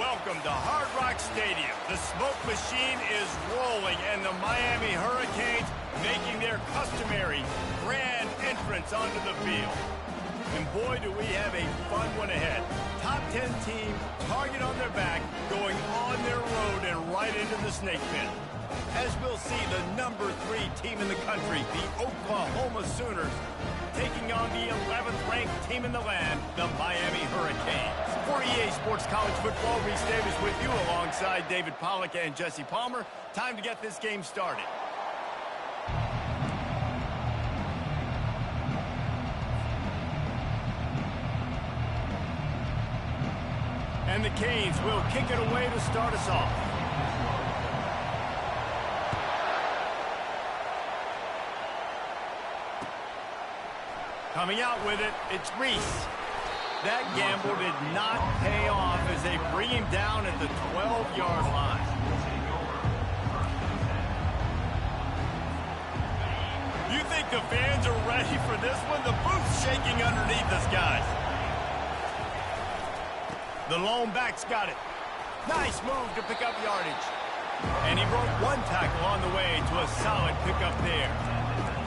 Welcome to Hard Rock Stadium. The smoke machine is rolling, and the Miami Hurricanes making their customary grand entrance onto the field. And boy, do we have a fun one ahead. Top 10 team, target on their back, going on their road and right into the snake pit. As we'll see, the number 3 team in the country, the Oklahoma Sooners, taking on the 11th ranked team in the land, the Miami Hurricanes. For EA Sports College Football, Reese Davis with you alongside David Pollack and Jesse Palmer. Time to get this game started. And the Canes will kick it away to start us off. Coming out with it, it's Reese. That gamble did not pay off as they bring him down at the 12-yard line. You think the fans are ready for this one? The booth's shaking underneath us, guys. The lone back's got it. Nice move to pick up yardage. And he broke one tackle on the way to a solid pickup there.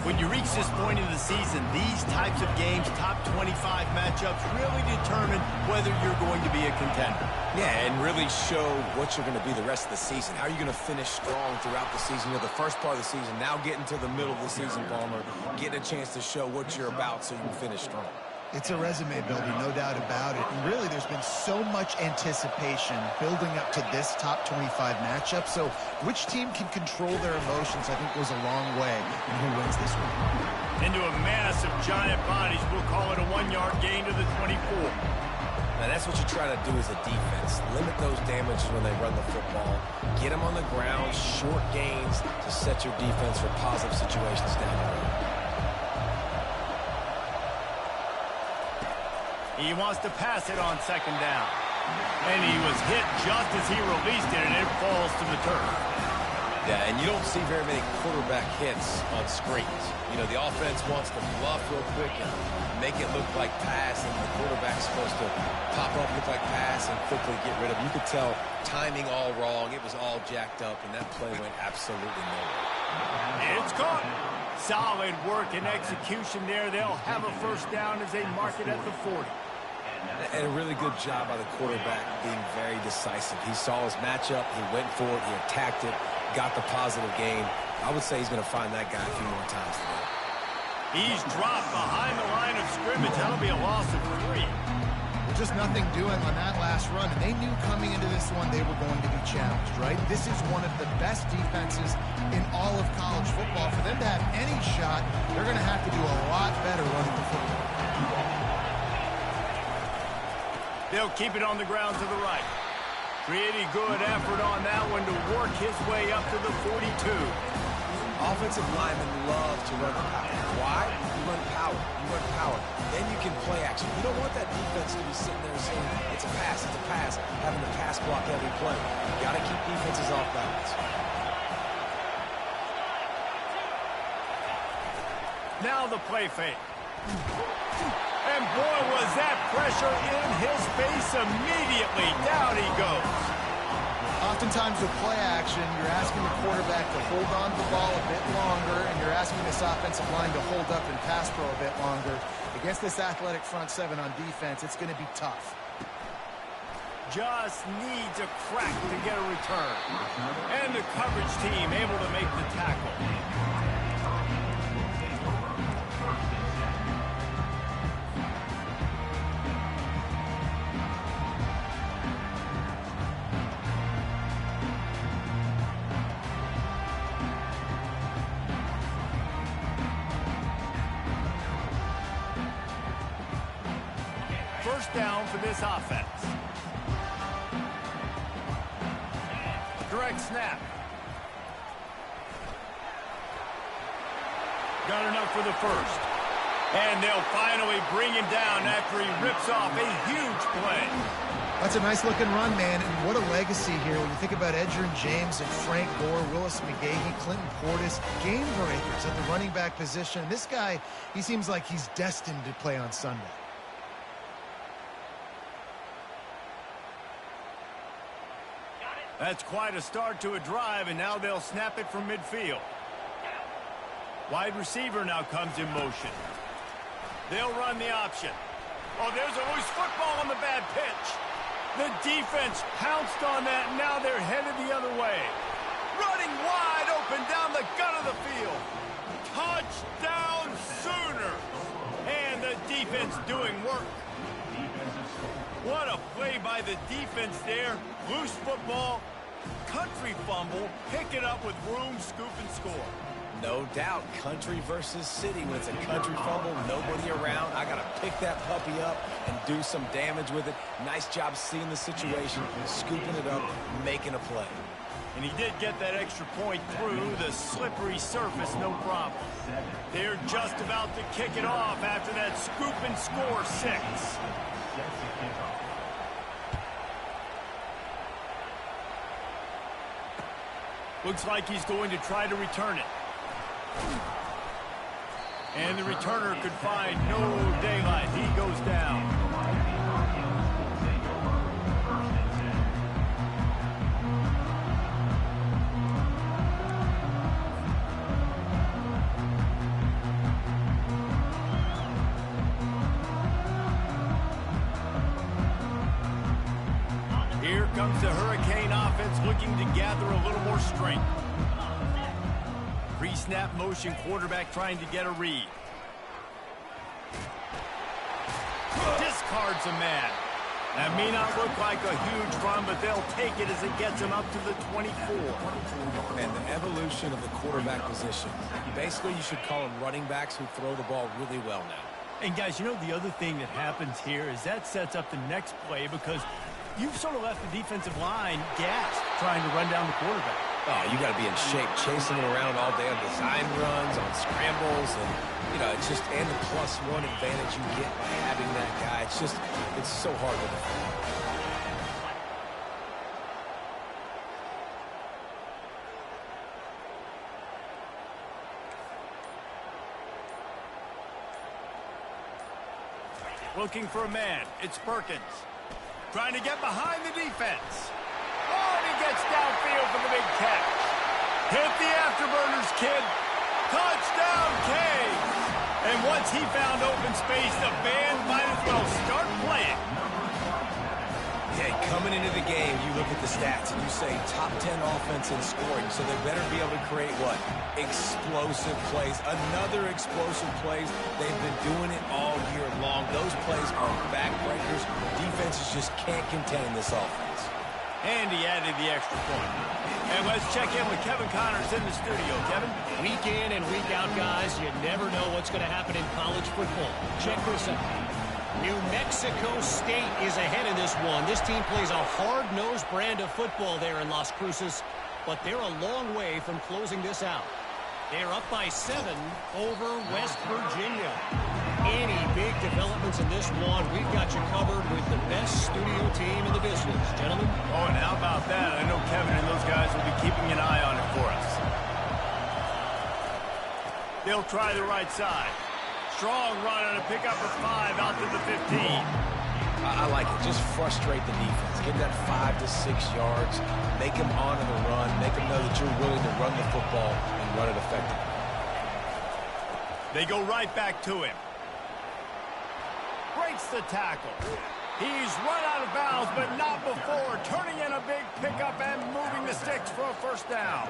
When you reach this point in the season, these types of games, top 25 matchups, really determine whether you're going to be a contender. Yeah, and really show what you're going to be the rest of the season. How are you going to finish strong throughout the season? You know, the first part of the season, now getting to the middle of the season, Palmer, getting a chance to show what you're about so you can finish strong. It's a resume builder, no doubt about it. And really, there's been so much anticipation building up to this top 25 matchup. So which team can control their emotions, I think, goes a long way in who wins this one. Into a mass of giant bodies. We'll call it a 1-yard gain to the 24. Now, that's what you try to do as a defense. Limit those damages when they run the football. Get them on the ground, short gains to set your defense for positive situations down the road. He wants to pass it on second down. And he was hit just as he released it, and it falls to the turf. Yeah, and you don't see very many quarterback hits on screens. You know, the offense wants to bluff real quick and make it look like pass, and the quarterback's supposed to pop up, look like pass, and quickly get rid of it. You could tell timing all wrong. It was all jacked up, and that play went absolutely nowhere. It's caught. Solid work and execution there. They'll have a first down as they mark it at the 40. And a really good job by the quarterback being very decisive. He saw his matchup, he went for it, he attacked it, got the positive gain. I would say he's going to find that guy a few more times today. He's dropped behind the line of scrimmage. That'll be a loss of 3. Just nothing doing on that last run, and they knew coming into this one they were going to be challenged, right? This is one of the best defenses in all of college football. For them to have any shot, they're going to have to do a lot better running the football. They'll keep it on the ground to the right. Pretty good effort on that one to work his way up to the 42. Offensive linemen love to run the power. Why? You run power. You run power. Then you can play action. You don't want that defense to be sitting there saying, it's a pass, having to pass block every play. You got to keep defenses off balance. Now the play fake. And boy, was that pressure in his face immediately. Down he goes. Oftentimes with play action, you're asking the quarterback to hold on to the ball a bit longer, and you're asking this offensive line to hold up and pass pro a bit longer. Against this athletic front seven on defense, it's going to be tough. Just needs a crack to get a return. And the coverage team able to make the tackle. First down for this offense. Direct snap. Got enough for the first. And they'll finally bring him down after he rips off a huge play. That's a nice-looking run, man, and what a legacy here. When you think about Edgerrin James and Frank Gore, Willis McGahee, Clinton Portis, game breakers at the running back position. This guy, he seems like he's destined to play on Sunday. That's quite a start to a drive, and now they'll snap it from midfield. Wide receiver now comes in motion. They'll run the option. Oh, there's a loose football on the bad pitch. The defense pounced on that, and now they're headed the other way. Running wide open down the gut of the field. Touchdown Sooners! And the defense doing work. What a play by the defense there. Loose football, country fumble, pick it up with room, scoop, and score. No doubt, country versus city. When it's a country fumble, nobody around. I got to pick that puppy up and do some damage with it. Nice job seeing the situation, scooping it up, making a play. And he did get that extra point through the slippery surface, no problem. They're just about to kick it off after that scoop and score 6. Looks like he's going to try to return it. And the returner could find no daylight. He goes down. Here comes the Hurricane offense looking to gather a little more strength. Pre-snap motion, quarterback trying to get a read. Discards a man. That may not look like a huge run, but they'll take it as it gets him up to the 24. And the evolution of the quarterback position. Basically, you should call them running backs who throw the ball really well now. And guys, you know the other thing that happens here is that sets up the next play because you've sort of left the defensive line gassed trying to run down the quarterback. Oh, you got to be in shape, chasing it around all day on design runs, on scrambles, and, you know, it's just, and the +1 advantage you get by having that guy. It's just, it's so hard to defend. Looking for a man. It's Perkins. Trying to get behind the defense. Oh, and he gets downfield for the big catch. Hit the afterburners, kid. Touchdown, Caves. And once he found open space, the band might as well start playing. Hey, coming into the game, you look at the stats and you say top 10 offense in scoring, so they better be able to create what? Explosive plays. Another explosive plays. They've been doing it all year long. Those plays are backbreakers. Defenses just can't contain this offense. And he added the extra point. And let's check in with Kevin Connors in the studio. Kevin? Week in and week out, guys, you never know what's going to happen in college football. Check this out. New Mexico State is ahead in this one. This team plays a hard-nosed brand of football there in Las Cruces, but they're a long way from closing this out. They're up by 7 over West Virginia. Any big developments in this one, we've got you covered with the best studio team in the business, gentlemen. Oh, and how about that? I know Kevin and those guys will be keeping an eye on it for us. They'll try the right side. Strong run on a pickup of 5 out to the 15. I like it. Just frustrate the defense. Give that 5 to 6 yards. Make them honor the run. Make them know that you're willing to run the football and run it effectively. They go right back to him. Breaks the tackle. He's run out of bounds, but not before. Turning in a big pickup and moving the sticks for a first down.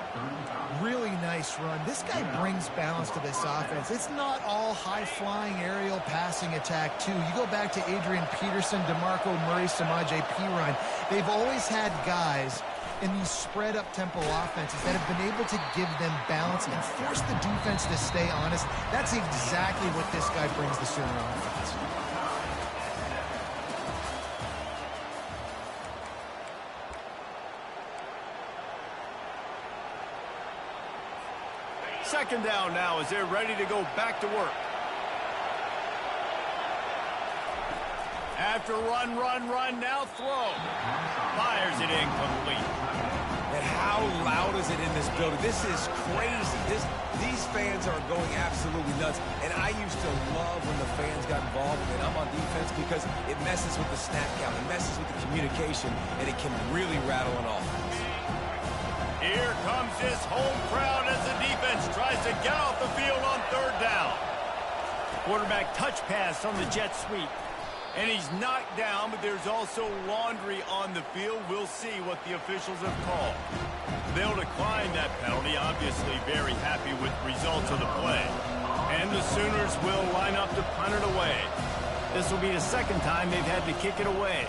Really nice run. This guy brings balance to this offense. It's not all high-flying aerial passing attack, too. You go back to Adrian Peterson, DeMarco Murray, Samaje Perine. They've always had guys in these spread-up tempo offenses that have been able to give them balance and force the defense to stay honest. That's exactly what this guy brings the Sooner offense. Second down now as they're ready to go back to work. After run, now throw. Fires it incomplete. And how loud is it in this building? This is crazy. These fans are going absolutely nuts. And I used to love when the fans got involved and I'm on defense because it messes with the snap count. It messes with the communication, and it can really rattle an offense. Here comes this home crowd as the defense tries to get off the field on third down. Quarterback touch pass on the jet sweep. And he's knocked down, but there's also laundry on the field. We'll see what the officials have called. They'll decline that penalty, obviously very happy with the results of the play. And the Sooners will line up to punt it away. This will be the second time they've had to kick it away.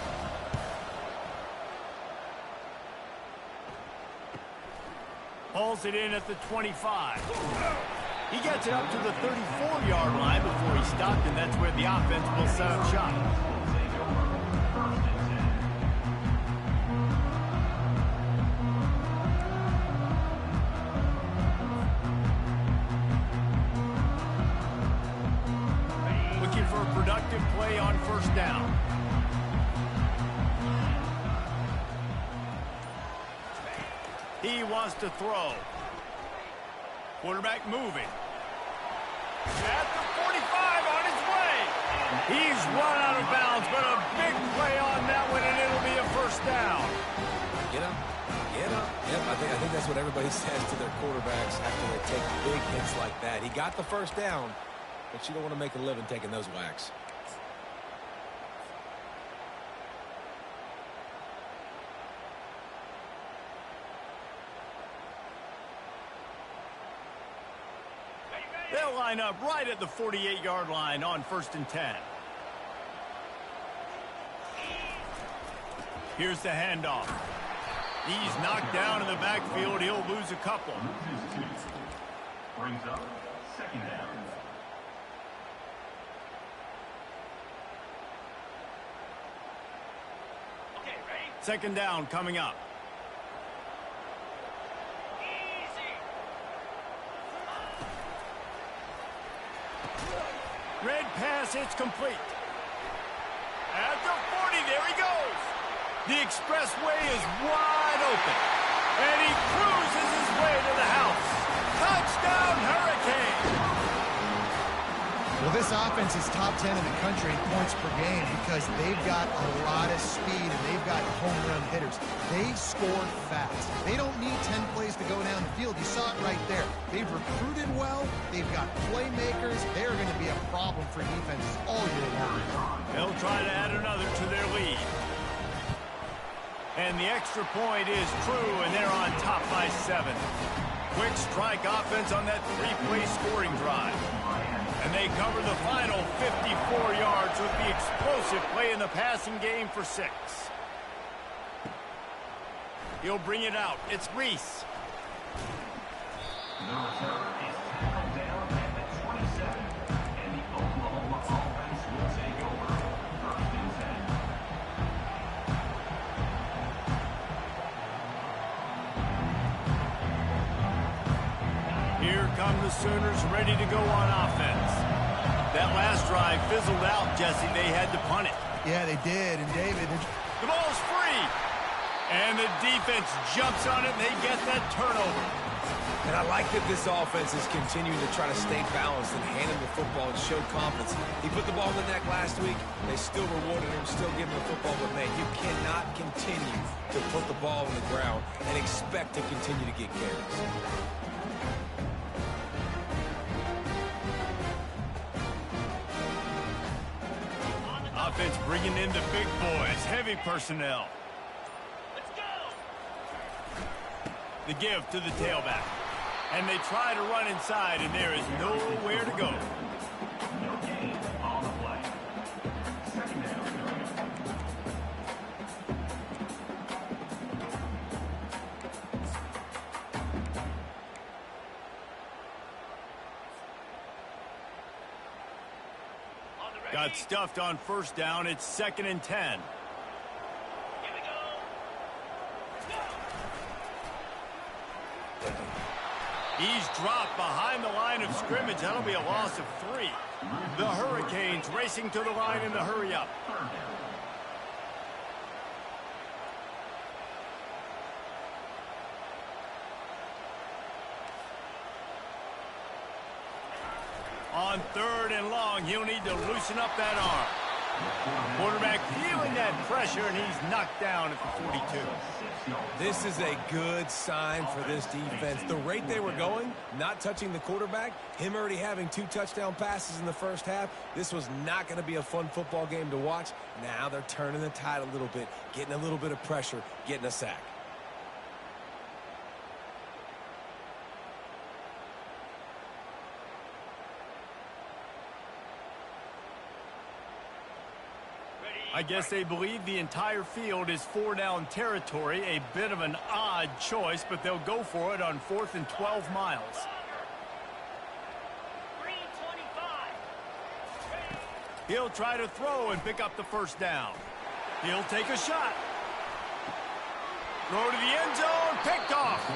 Hauls it in at the 25. He gets it up to the 34-yard line before he stopped, and that's where the offense will set up shop. Looking for a productive play on first down. He wants to throw. Quarterback moving. At the 45 on his way. He's run out of bounds, but a big play on that one, and it'll be a first down. Get up. Get up. Yep, I think that's what everybody says to their quarterbacks after they take big hits like that. He got the first down, but you don't want to make a living taking those whacks. They'll line up right at the 48-yard line on 1st and 10. Here's the handoff. He's knocked down in the backfield. He'll lose a couple. Brings up second down. Second down coming up. Red pass, it's complete. At the 40, there he goes. The expressway is wide open. And he cruises his way to the house. Touchdown, Hurricane! Well, this offense is top 10 in the country in points per game because they've got a lot of speed and they've got home run hitters. They score fast. They don't need 10 plays to go down the field. You saw it right there. They've recruited well. They've got playmakers. They're going to be a problem for defenses all year long. They'll try to add another to their lead. And the extra point is true, and they're on top by 7. Quick strike offense on that 3-play scoring drive. And they cover the final 54 yards with the explosive play in the passing game for 6. He'll bring it out. It's Reese. The return is tackled down at the 27, and the Oklahoma offense will take over 1st and 10. Here come the Sooners ready to go on offense. That last drive fizzled out, Jesse. They had to punt it. Yeah, they did. And David, The ball's free. And the defense jumps on it, and they get that turnover. And I like that this offense is continuing to try to stay balanced and handle the football and show confidence. He put the ball in the neck last week. They still rewarded him, still giving him the football. But, man, you cannot continue to put the ball on the ground and expect to continue to get carries. Offense bringing in the big boys, heavy personnel. Let's go. The give to the tailback. And they try to run inside, and there is nowhere to go. No gain on the play. Second down. Got stuffed on first down. It's 2nd and 10. Here we go. He's dropped behind the line of scrimmage. That'll be a loss of 3. The Hurricanes racing to the line in the hurry up. On 3rd and long, he'll need to loosen up that arm. Quarterback feeling that pressure, and he's knocked down at the 42. This is a good sign for this defense. The rate they were going, not touching the quarterback, him already having 2 touchdown passes in the first half, this was not going to be a fun football game to watch. Now they're turning the tide a little bit, getting a little bit of pressure, getting a sack. I guess they believe the entire field is 4-down territory. A bit of an odd choice, but they'll go for it on 4th and 12 miles. He'll try to throw and pick up the first down. He'll take a shot. Throw to the end zone, picked off.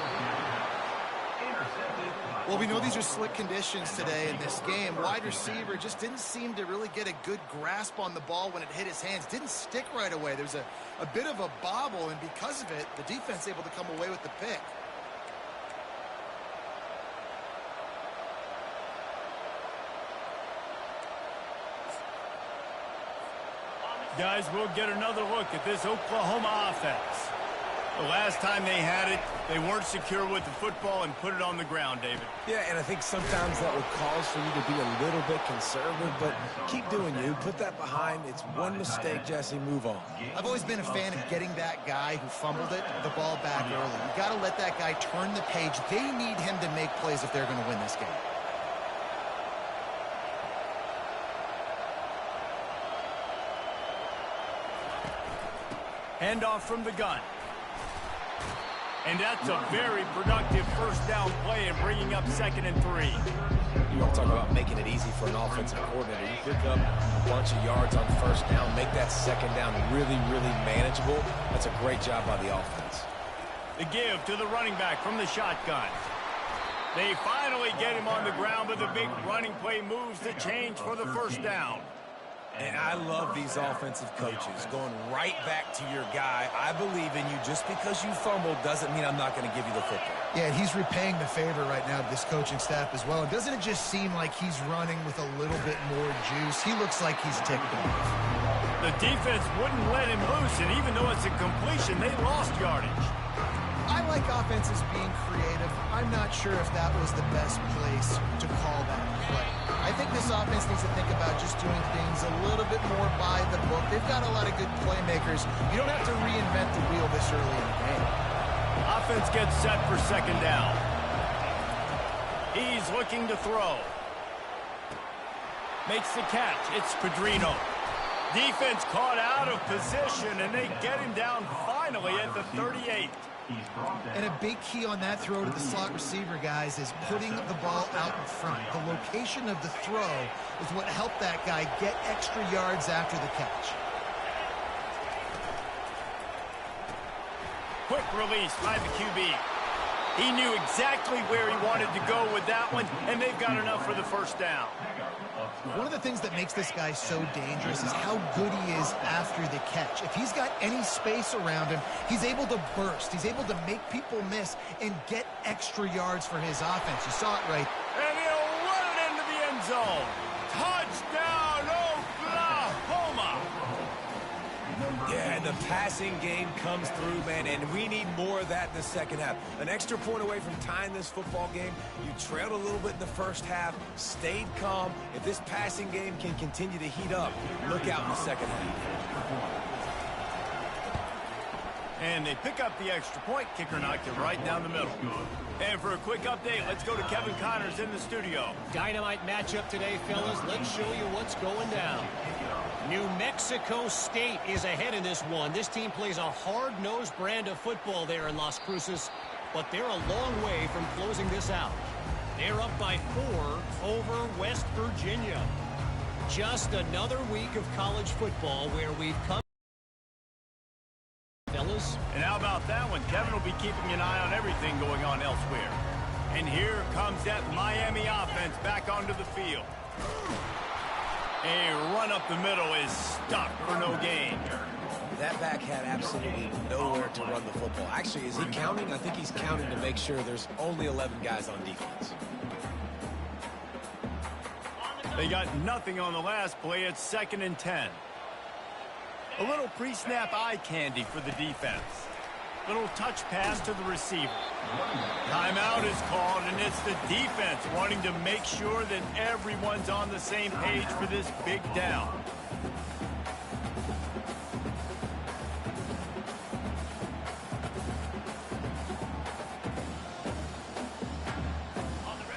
Well, we know these are slick conditions today in this game. Wide receiver just didn't seem to really get a good grasp on the ball when it hit his hands. Didn't stick right away. There's a bit of a bobble, and because of it, the defense able to come away with the pick. Guys, we'll get another look at this Oklahoma offense. The last time they had it, they weren't secure with the football and put it on the ground, David. Yeah, and I think sometimes that would cause for you to be a little bit conservative, but keep doing you. Put that behind. It's one mistake, Jesse. Move on. I've always been a fan of getting that guy who fumbled it, the ball back early. You got to let that guy turn the page. They need him to make plays if they're going to win this game. Handoff from the gun. And that's a very productive first down play and bringing up 2nd and 3. You want to talk about making it easy for an offensive coordinator. You pick up a bunch of yards on first down, make that 2nd down really, really manageable. That's a great job by the offense. The give to the running back from the shotgun. They finally get him on the ground, but the big running play moves the change for the first down. And I love these offensive coaches going right back to your guy. I believe in you. Just because you fumbled doesn't mean I'm not going to give you the football. Yeah, he's repaying the favor right now to this coaching staff as well. Doesn't it just seem like he's running with a little bit more juice? He looks like he's ticked off. The defense wouldn't let him loose, and even though it's a completion, they lost yardage. I like offenses being creative. I'm not sure if that was the best place to call that play. I think this offense needs to think about just doing things a little bit more by the book. They've got a lot of good playmakers. You don't have to reinvent the wheel this early in the game. Offense gets set for 2nd down. He's looking to throw. Makes the catch. It's Pedrino. Defense caught out of position, and they get him down finally at the 38. And a big key on that throw to the slot receiver, guys, is putting the ball out in front. The location of the throw is what helped that guy get extra yards after the catch. Quick release by the QB. He knew exactly where he wanted to go with that one, and they've got enough for the first down. One of the things that makes this guy so dangerous is how good he is after the catch. If he's got any space around him, he's able to burst. He's able to make people miss and get extra yards for his offense. You saw it right. And he'll run it into the end zone. Touchdown, Oklahoma! Yeah, and the passing game comes through, man, and we need more of that in the second half. An extra point away from tying this football game. You trailed a little bit in the first half, stayed calm. If this passing game can continue to heat up, look out in the second half. And they pick up the extra point. Kicker knocked it right down the middle. And for a quick update, let's go to Kevin Connors in the studio. Dynamite matchup today, fellas. Let's show you what's going down. New Mexico State is ahead in this one. This team plays a hard-nosed brand of football there in Las Cruces, but they're a long way from closing this out. They're up by 4 over West Virginia. Just another week of college football where we've come. Fellas. And how about that one? Kevin will be keeping an eye on everything going on elsewhere. And here comes that Miami offense back onto the field. A run up the middle is stopped for no gain. That back had absolutely nowhere to run the football. Actually, is he counting? I think he's counting to make sure there's only 11 guys on defense. They got nothing on the last play. It's 2nd and 10. A little pre-snap eye candy for the defense. Little touch pass to the receiver. Timeout is called, and it's the defense wanting to make sure that everyone's on the same page for this big down.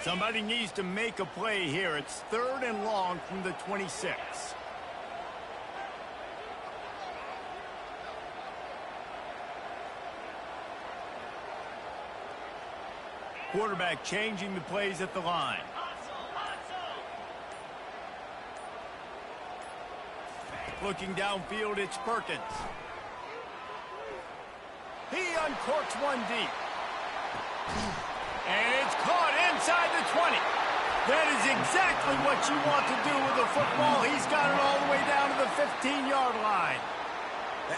Somebody needs to make a play here. It's 3rd and long from the 26. Quarterback changing the plays at the line. Looking downfield, it's Perkins. He uncorks one deep. And it's caught inside the 20. That is exactly what you want to do with a football. He's got it all the way down to the 15-yard line.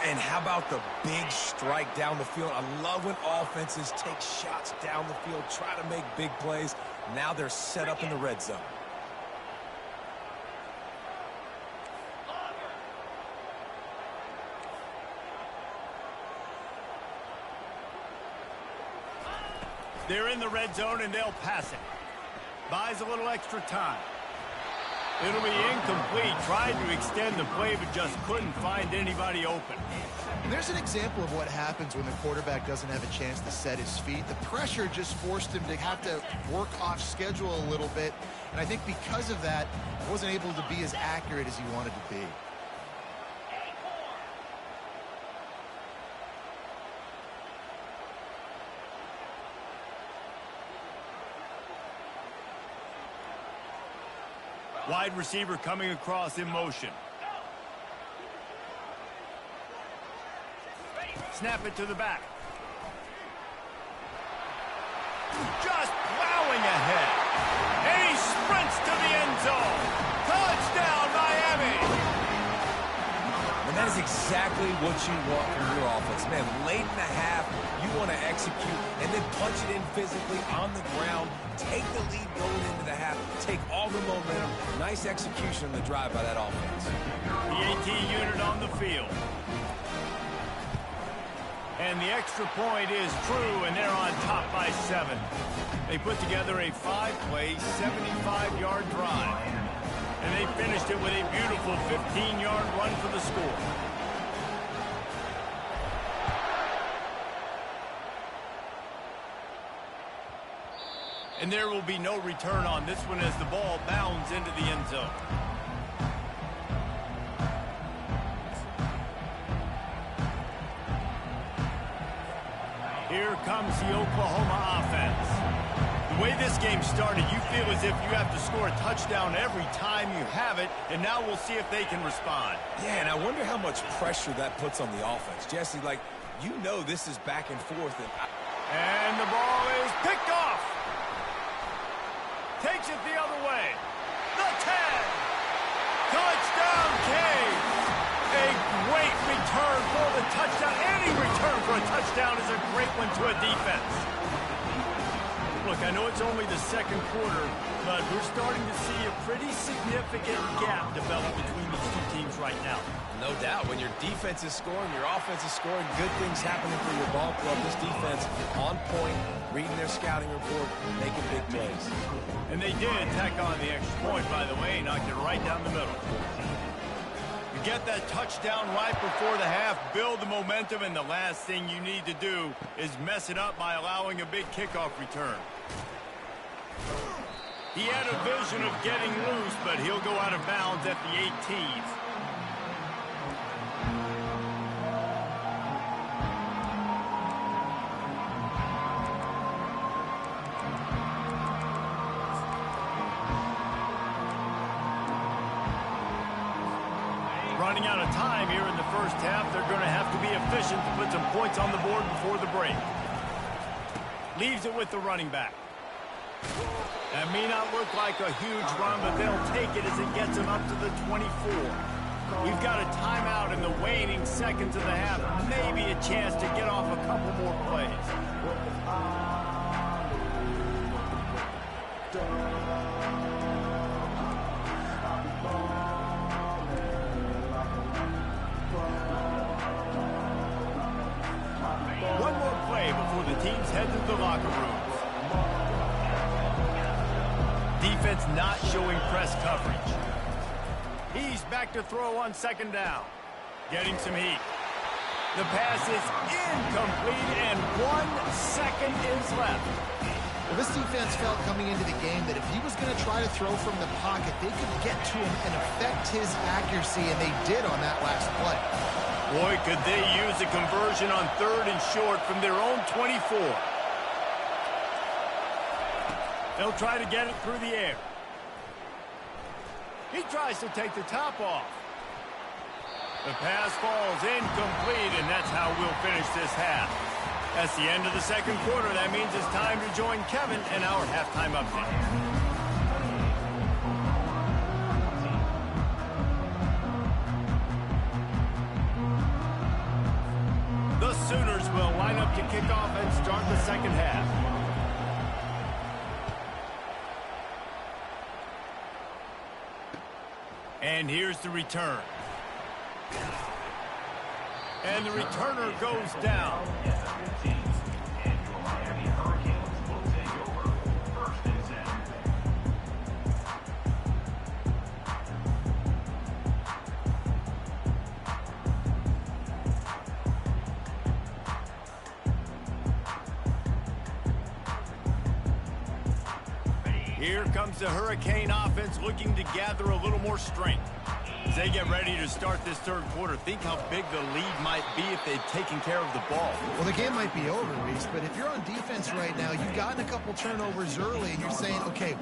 And how about the big strike down the field? I love when offenses take shots down the field, try to make big plays. Now they're set up in the red zone. They're in the red zone, and they'll pass it. Buys a little extra time. It'll be incomplete. Tried to extend the play, but just couldn't find anybody open. And there's an example of what happens when the quarterback doesn't have a chance to set his feet. The pressure just forced him to have to work off schedule a little bit. And I think because of that, he wasn't able to be as accurate as he wanted to be. Wide receiver coming across in motion. Snap it to the back. Just plowing ahead. And he sprints to the end zone. Touchdown, Miami! And that is exactly what you want from your offense. Man, late in the half, you want to execute and then punch it in physically on the ground. Take the lead going into the half. Take all the momentum. Nice execution on the drive by that offense. The AT unit on the field. And the extra point is true, and they're on top by 7. They put together a 5-play, 75-yard drive. And they finished it with a beautiful 15-yard run for the score. And there will be no return on this one as the ball bounds into the end zone. Here comes the Oklahoma offense. The way this game started, you feel as if you have to score a touchdown every time you have it, and now we'll see if they can respond. Yeah, and I wonder how much pressure that puts on the offense. Jesse, like, you know this is back and forth. And the ball is picked off. Takes it the other way. The 10. Touchdown, Canes. A great return for the touchdown. Any return for a touchdown is a great one to a defense. Look, I know it's only the second quarter, but we're starting to see a pretty significant gap develop between these two teams right now. No doubt. When your defense is scoring, your offense is scoring, good things happening for your ball club. This defense on point, reading their scouting report, making big plays. And they did tack on the extra point, by the way, knocked it right down the middle. You get that touchdown right before the half, build the momentum, and the last thing you need to do is mess it up by allowing a big kickoff return. He had a vision of getting loose, but he'll go out of bounds at the 18th. Running out of time here in the first half. They're going to have to be efficient to put some points on the board before the break. Leaves it with the running back. That may not look like a huge run, but they'll take it as it gets them up to the 24. We've got a timeout in the waning seconds of the half. Maybe a chance to get off a couple more plays. the locker rooms. Defense not showing press coverage. He's back to throw on second down. Getting some heat. The pass is incomplete, and 1 second is left. Well, this defense felt coming into the game that if he was going to try to throw from the pocket, they could get to him and affect his accuracy, and they did on that last play. Boy, could they use a conversion on 3rd and short from their own 24. They'll try to get it through the air. He tries to take the top off. The pass falls incomplete, and that's how we'll finish this half. That's the end of the second quarter. That means it's time to join Kevin and our halftime update. The Sooners will line up to kick off and start the second half. And here's the return. And the returner goes down. And your Miami Hurricanes will take over 1st and 10. Here comes the Hurricane offense looking to gather a little more strength. As they get ready to start this third quarter, think how big the lead might be if they've taken care of the ball. Well, the game might be over, Reese, but if you're on defense right now, you've gotten a couple turnovers early, and you're saying, okay,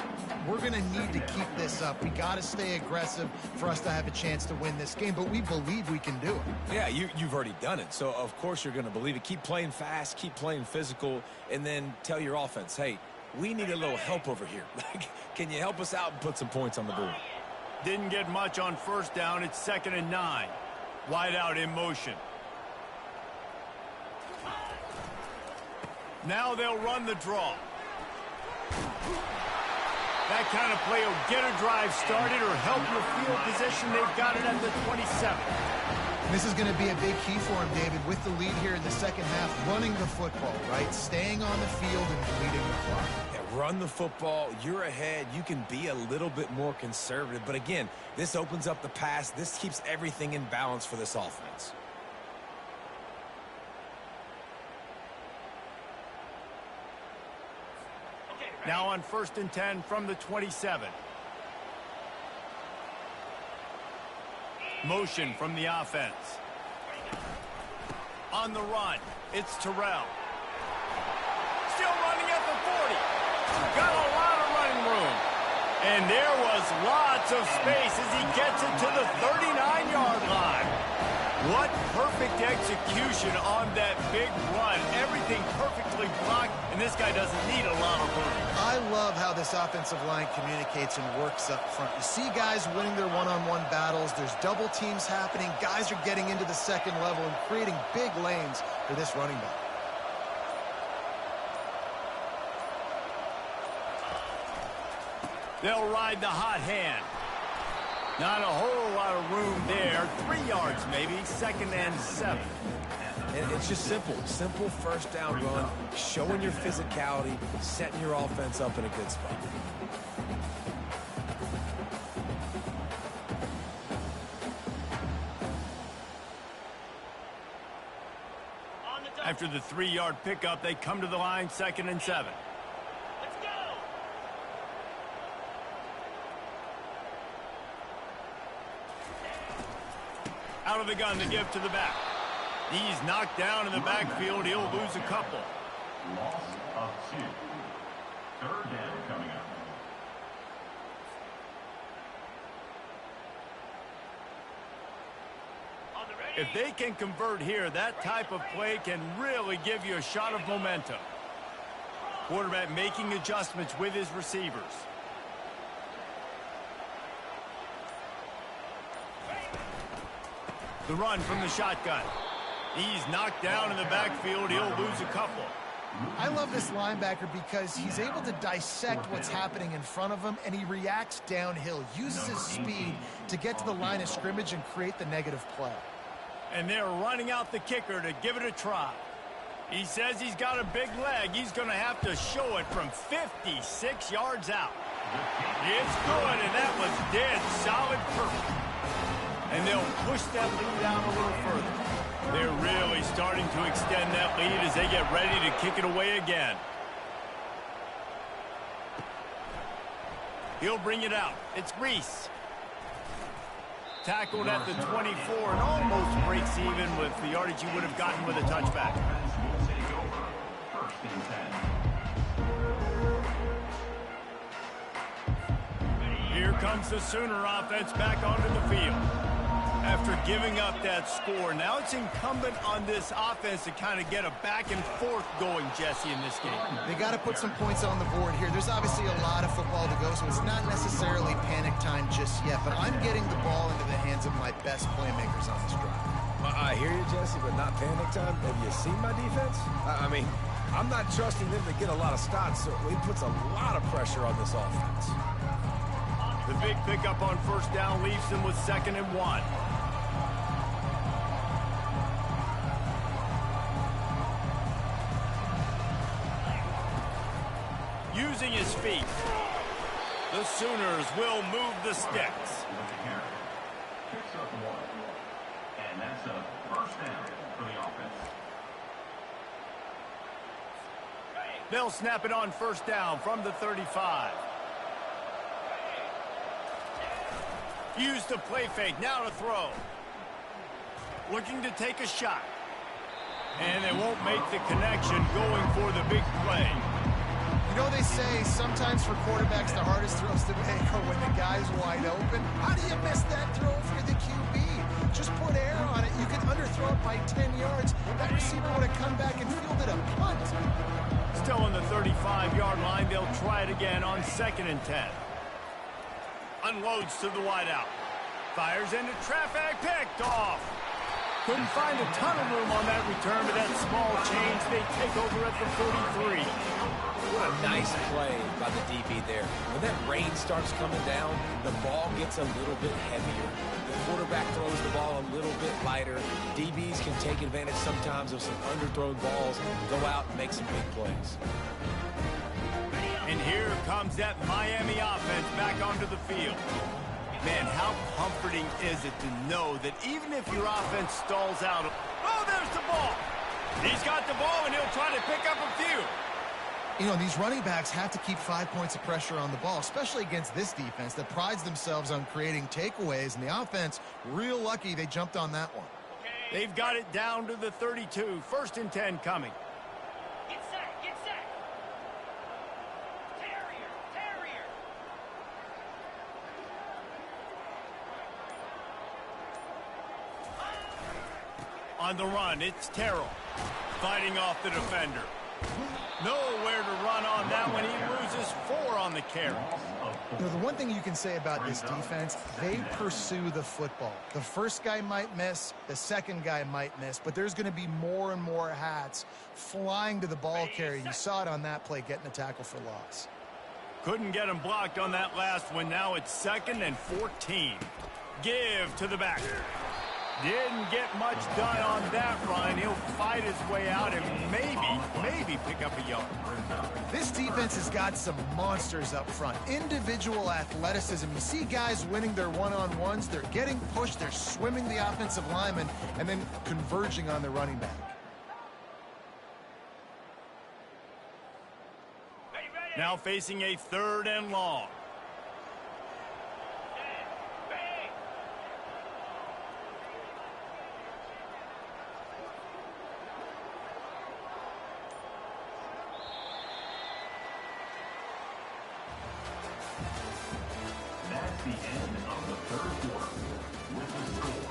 we're going to need to keep this up. We got to stay aggressive for us to have a chance to win this game, but we believe we can do it. Yeah, you've already done it, so of course you're going to believe it. Keep playing fast, keep playing physical, and then tell your offense, hey, we need a little help over here. Can you help us out and put some points on the board? Didn't get much on 1st down. It's 2nd and 9. Wide out in motion. Now they'll run the draw. That kind of play will get a drive started or help your field position. They've got it at the 27. This is going to be a big key for him, David, with the lead here in the second half, running the football, right? Staying on the field and leading the clock. Run the football, you're ahead, you can be a little bit more conservative, but again, this opens up the pass, this keeps everything in balance for this offense. Now on 1st and 10 from the 27. Motion from the offense. On the run, it's Terrell. Still running at the 40. Got a lot of running room. And there was lots of space as he gets it to the 39-yard line. What perfect execution on that big run. Everything perfectly blocked, and this guy doesn't need a lot of room. I love how this offensive line communicates and works up front. You see guys winning their one-on-one battles. There's double teams happening. Guys are getting into the second level and creating big lanes for this running back. They'll ride the hot hand. Not a whole lot of room there. 3 yards maybe, 2nd and 7. And it's just simple 1st down run, showing your physicality, setting your offense up in a good spot. After the 3-yard pickup, they come to the line, 2nd and 7. Out of the gun to give to the back. He's knocked down in the backfield. He'll lose a couple. Loss of 2. 3rd down coming up. If they can convert here, that type of play can really give you a shot of momentum. Quarterback making adjustments with his receivers. The run from the shotgun. He's knocked down in the backfield. He'll lose a couple. I love this linebacker because he's able to dissect what's happening in front of him, and he reacts downhill, uses his speed to get to the line of scrimmage and create the negative play. And they're running out the kicker to give it a try. He says he's got a big leg. He's going to have to show it from 56 yards out. It's good, and that was dead solid perfect. And they'll push that lead out a little further. They're really starting to extend that lead as they get ready to kick it away again. He'll bring it out. It's Reese. Tackled at the 24 and almost breaks even with the yardage he would have gotten with a touchback. Here comes the Sooner offense back onto the field. After giving up that score, now it's incumbent on this offense to kind of get a back and forth going, Jesse, in this game. They got to put some points on the board here. There's obviously a lot of football to go, so it's not necessarily panic time just yet, but I'm getting the ball into the hands of my best playmakers on this drive. I hear you, Jesse, but not panic time. Have you seen my defense? I mean, I'm not trusting them to get a lot of stops, so it puts a lot of pressure on this offense. The big pickup on first down leaves them with 2nd and 1. Using his feet, the Sooners will move the sticks. Picks up 1. And that's a first down for the offense. They'll snap it on first down from the 35. Use the play fake, now to throw. Looking to take a shot. And they won't make the connection going for the big play. You know, they say sometimes for quarterbacks the hardest throws to make are when the guy's wide open. How do you miss that throw for the QB? Just put air on it. You can underthrow it by 10 yards. That receiver would have come back and fielded a punt. Still on the 35-yard line. They'll try it again on 2nd and 10. Unloads to the wideout. Fires into traffic. Picked off. Couldn't find a ton of room on that return, but that small change, they take over at the 43. What a nice play by the DB there. When that rain starts coming down, the ball gets a little bit heavier. The quarterback throws the ball a little bit lighter. DBs can take advantage sometimes of some underthrown balls, go out and make some big plays. And here comes that Miami offense back onto the field. Man, how comforting is it to know that even if your offense stalls out... Oh, there's the ball! He's got the ball, and he'll try to pick up a few. You know, these running backs have to keep 5 points of pressure on the ball, especially against this defense that prides themselves on creating takeaways, and the offense, real lucky they jumped on that one. They've got it down to the 32. 1st and 10 coming. Get set, get set. Terrier. On the run, it's Terrell. Fighting off the defender. Nowhere to run on that one. He loses 4 on the carry. You know, the one thing you can say about this defense, they pursue the football. The first guy might miss, the second guy might miss, but there's going to be more and more hats flying to the ball carrier. You saw it on that play, getting a tackle for loss. Couldn't get him blocked on that last one. Now it's 2nd and 14. Give to the back. Didn't get much done on that run. He'll fight his way out and maybe pick up a yard. This defense has got some monsters up front. Individual athleticism. You see guys winning their one-on-ones. They're getting pushed. They're swimming the offensive lineman and then converging on the running back. Now facing a 3rd and long. That's the end of the 3rd quarter. With the score,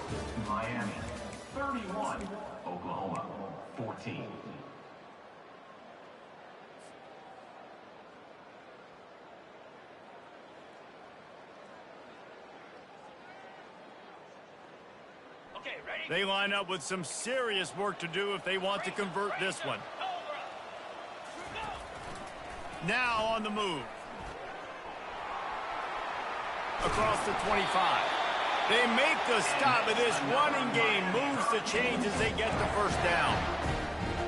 Miami 31, Oklahoma 14. Okay, ready? They line up with some serious work to do if they want to convert this one. Now on the move. Across the 25. They make the stop, but this running game moves the chains as they get the first down.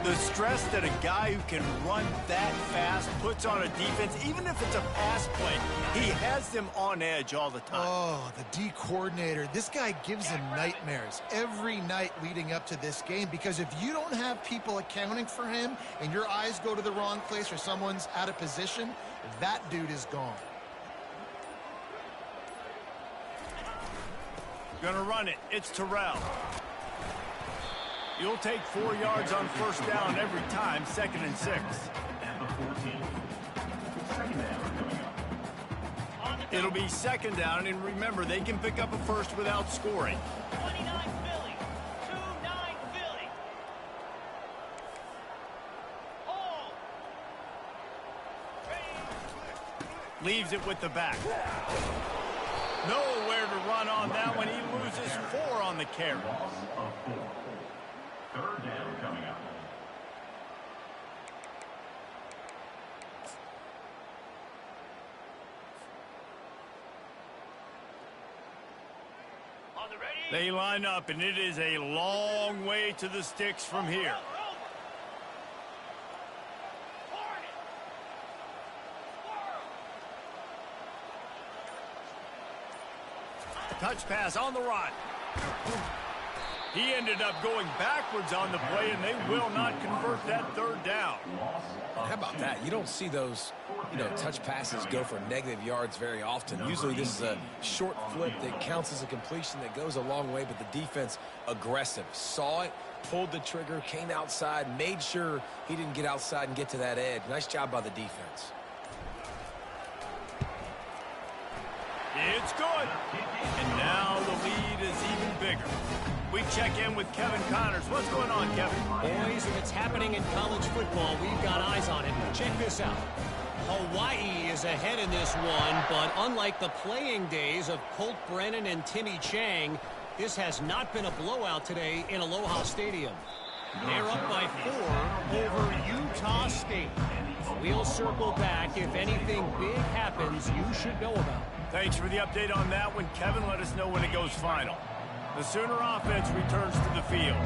The stress that a guy who can run that fast puts on a defense, even if it's a pass play, he has them on edge all the time. Oh, the D coordinator. This guy gives him nightmares every night leading up to this game, because if you don't have people accounting for him and your eyes go to the wrong place or someone's out of position, that dude is gone. Gonna run it. It's Terrell. You'll take 4 yards on first down every time, 2nd and 6. At the 14. Second down coming up. It'll be 2nd down, and remember, they can pick up a first without scoring. 29 Philly. 2-9 Philly. Hold. Leaves it with the back. Nowhere to run on that one. He loses 4 on the carry. Loss of 4. Third down coming up. On the ready. They line up, and it is a long way to the sticks from here. Touch pass on the run. He ended up going backwards on the play, and they will not convert that 3rd down. How about that? You don't see those, touch passes go for negative yards very often. Usually this is a short flip that counts as a completion that goes a long way, but the defense aggressive. Saw it, pulled the trigger, came outside, made sure he didn't get outside and get to that edge. Nice job by the defense. It's good. And now the lead is even bigger. We check in with Kevin Connors. What's going on, Kevin? Boys, if it's happening in college football, we've got eyes on it. Check this out. Hawaii is ahead in this one, but unlike the playing days of Colt Brennan and Timmy Chang, this has not been a blowout today in Aloha Stadium. They're up by 4 over Utah State. We'll circle back if anything big happens you should know about. Thanks for the update on that one, Kevin. Let us know when it goes final. The Sooner offense returns to the field.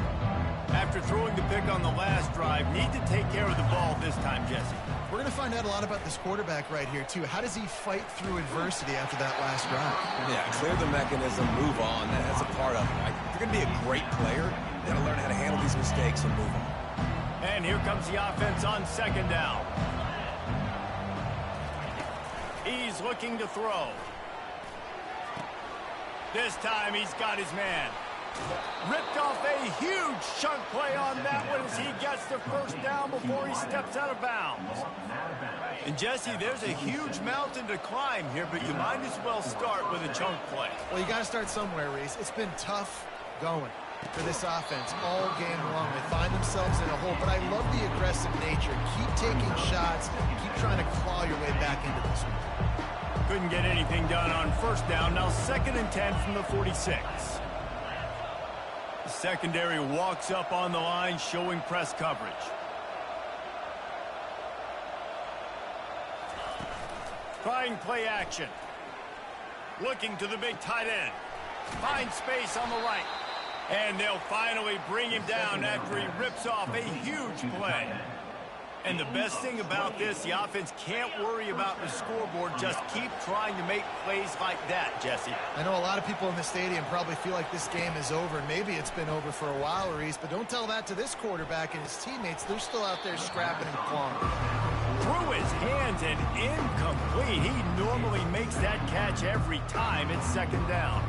After throwing the pick on the last drive, need to take care of the ball this time, Jesse. We're going to find out a lot about this quarterback right here, too. How does he fight through adversity after that last drive? Yeah, clear the mechanism, move on. That's a part of it. If you're going to be a great player, you got to learn how to handle these mistakes and move on. And here comes the offense on 2nd down. He's looking to throw. This time he's got his man. Ripped off a huge chunk play on that one as he gets the first down before he steps out of bounds. And Jesse, there's a huge mountain to climb here, but you might as well start with a chunk play. Well, you got to start somewhere, Reese. It's been tough going for this offense all game long. They find themselves in a hole, but I love the aggressive nature. Keep taking shots, keep trying to claw your way back into this one. Couldn't get anything done on first down. Now 2nd and 10 from the 46. The secondary walks up on the line, showing press coverage. Trying play action. Looking to the big tight end. Finds space on the right. And they'll finally bring him down after he rips off a huge play. And the best thing about this, the offense can't worry about the scoreboard. Just keep trying to make plays like that, Jesse. I know a lot of people in the stadium probably feel like this game is over. Maybe it's been over for a while, Reese, but don't tell that to this quarterback and his teammates. They're still out there scrapping and clawing. Through his hands and incomplete. He normally makes that catch every time. It's 2nd down.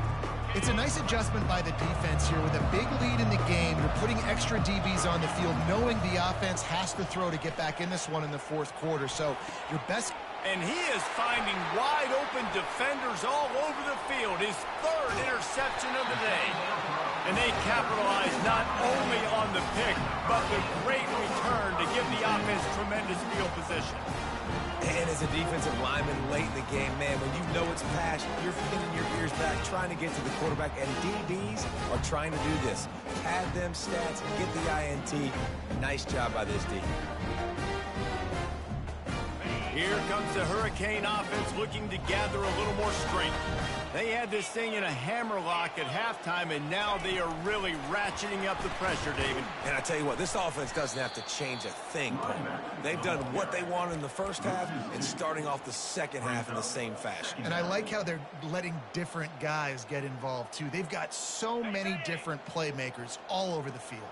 It's a nice adjustment by the defense here. With a big lead in the game, you're putting extra DBs on the field, knowing the offense has to throw to get back in this one in the 4th quarter. So your best... And he is finding wide-open defenders all over the field. His 3rd interception of the day. And they capitalize not only on the pick, but the great return to give the offense tremendous field position. And as a defensive lineman late in the game, man, when you know it's past, you're pinning your ears back, trying to get to the quarterback, and DBs are trying to do this. Pad them stats, get the INT. Nice job by this D. Here comes the Hurricane offense looking to gather a little more strength. They had this thing in a hammerlock at halftime, and now they are really ratcheting up the pressure, David. And I tell you what, this offense doesn't have to change a thing, Paul. They've done what they wanted in the first half and starting off the second half in the same fashion. And I like how they're letting different guys get involved, too. They've got so many different playmakers all over the field.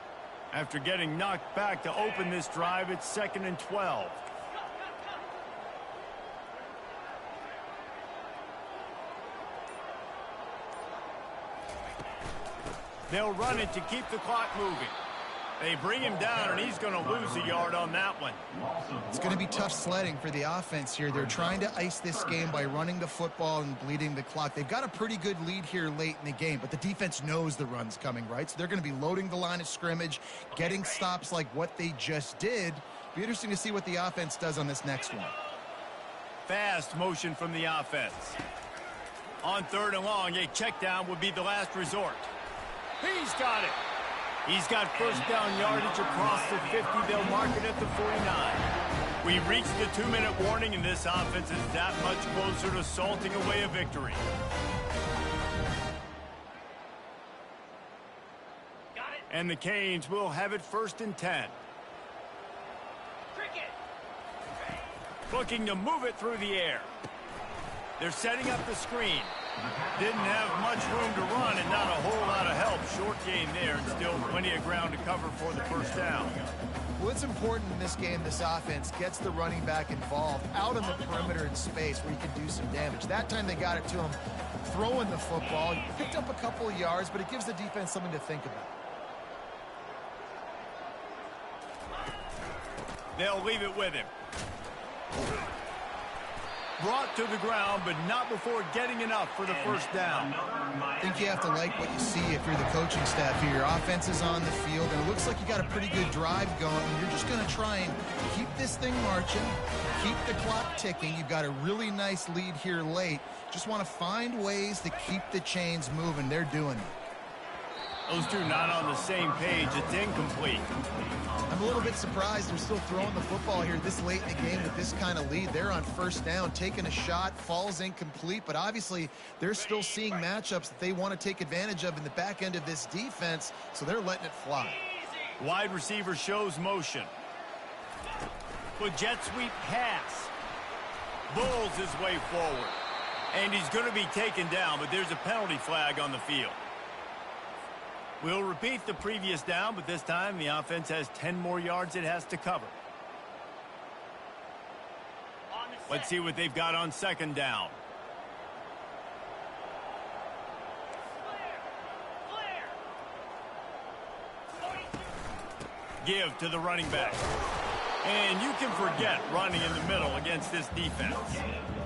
After getting knocked back to open this drive, it's 2nd and 12. They'll run it to keep the clock moving. They bring him down, and he's going to lose a yard on that one. It's going to be tough sledding for the offense here. They're trying to ice this game by running the football and bleeding the clock. They've got a pretty good lead here late in the game, but the defense knows the run's coming, right? So they're going to be loading the line of scrimmage, getting stops like what they just did. Be interesting to see what the offense does on this next one. Fast motion from the offense. On 3rd and long, a check down would be the last resort. He's got it. He's got first down yardage across the 50. They'll mark it at the 49. We've reached the 2-minute warning, and this offense is that much closer to salting away a victory. Got it. And the Canes will have it 1st and 10. Cricket. Looking to move it through the air. They're setting up the screen. Didn't have much room to run and not a whole lot of help. Short gain there and still plenty of ground to cover for the first down. Well, it's important in this game this offense gets the running back involved out on the perimeter in space where he can do some damage. That time they got it to him throwing the football. He picked up a couple of yards, but it gives the defense something to think about. They'll leave it with him. Brought to the ground, but not before getting enough for the first down. I think you have to like what you see if you're the coaching staff here. Your offense is on the field, and it looks like you got a pretty good drive going. You're just going to try and keep this thing marching, keep the clock ticking. You've got a really nice lead here late. Just want to find ways to keep the chains moving. They're doing it. Those two not on the same page. It's incomplete. I'm a little bit surprised they're still throwing the football here this late in the game with this kind of lead. They're on first down, taking a shot, falls incomplete, but obviously they're still seeing matchups that they want to take advantage of in the back end of this defense, so they're letting it fly. Wide receiver shows motion. With jet sweep pass. Bulls his way forward. And he's going to be taken down, but there's a penalty flag on the field. We'll repeat the previous down, but this time the offense has 10 more yards it has to cover. Let's see what they've got on 2nd down. Give to the running back. And you can forget running in the middle against this defense.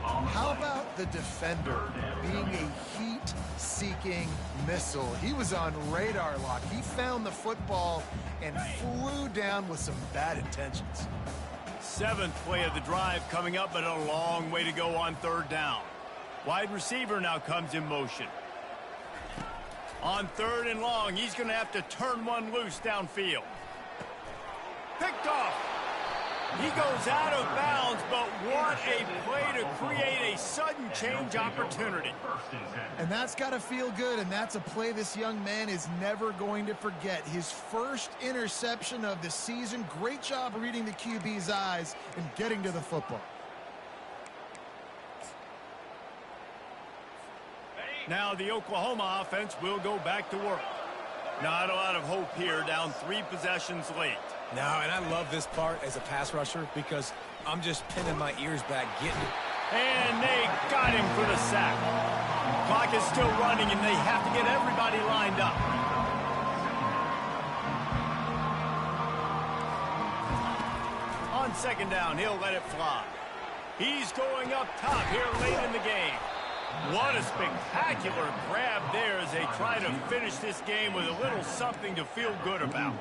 How about the defender being a heat-seeking missile? He was on radar lock. He found the football and flew down with some bad intentions. 7th play of the drive coming up, but a long way to go on 3rd down. Wide receiver now comes in motion. On 3rd and long, he's going to have to turn one loose downfield. Picked off. He goes out of bounds, but what a play to create a sudden change opportunity. And that's got to feel good, and that's a play this young man is never going to forget. His first interception of the season. Great job reading the QB's eyes and getting to the football. Now the Oklahoma offense will go back to work. Not a lot of hope here, down 3 possessions late. No, and I love this part as a pass rusher because I'm just pinning my ears back, getting it. And they got him for the sack. Clock is still running, and they have to get everybody lined up. On 2nd down, he'll let it fly. He's going up top here late in the game. What a spectacular grab there as they try to finish this game with a little something to feel good about.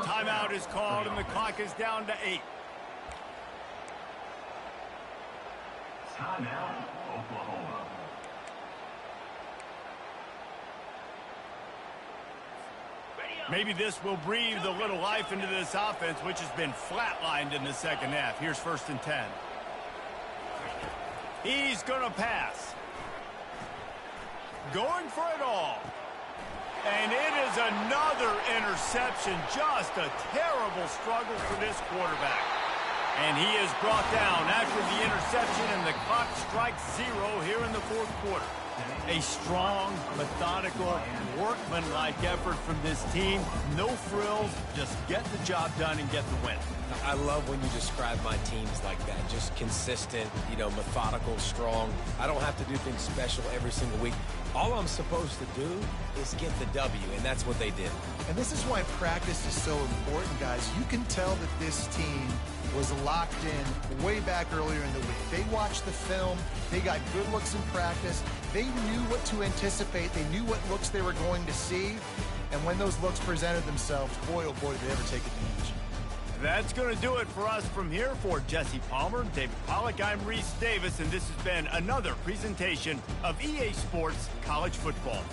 Timeout is called, and the clock is down to 8. Timeout, Oklahoma. Ready Maybe this will breathe a little life into this offense, which has been flatlined in the second half. Here's 1st and 10. He's going to pass. Going for it all. And it is another interception. Just a terrible struggle for this quarterback. And he is brought down after the interception, and the clock strikes 0 here in the 4th quarter. A strong, methodical, workmanlike effort from this team. No frills, just get the job done and get the win. I love when you describe my teams like that. Just consistent, methodical, strong. I don't have to do things special every single week. All I'm supposed to do is get the W, and that's what they did. And this is why practice is so important, guys. You can tell that this team was locked in way back earlier in the week. They watched the film. They got good looks in practice. They knew what to anticipate. They knew what looks they were going to see. And when those looks presented themselves, boy, oh boy, did they ever take advantage. That's going to do it for us from here. For Jesse Palmer, David Pollack, I'm Reese Davis, and this has been another presentation of EA Sports College Football.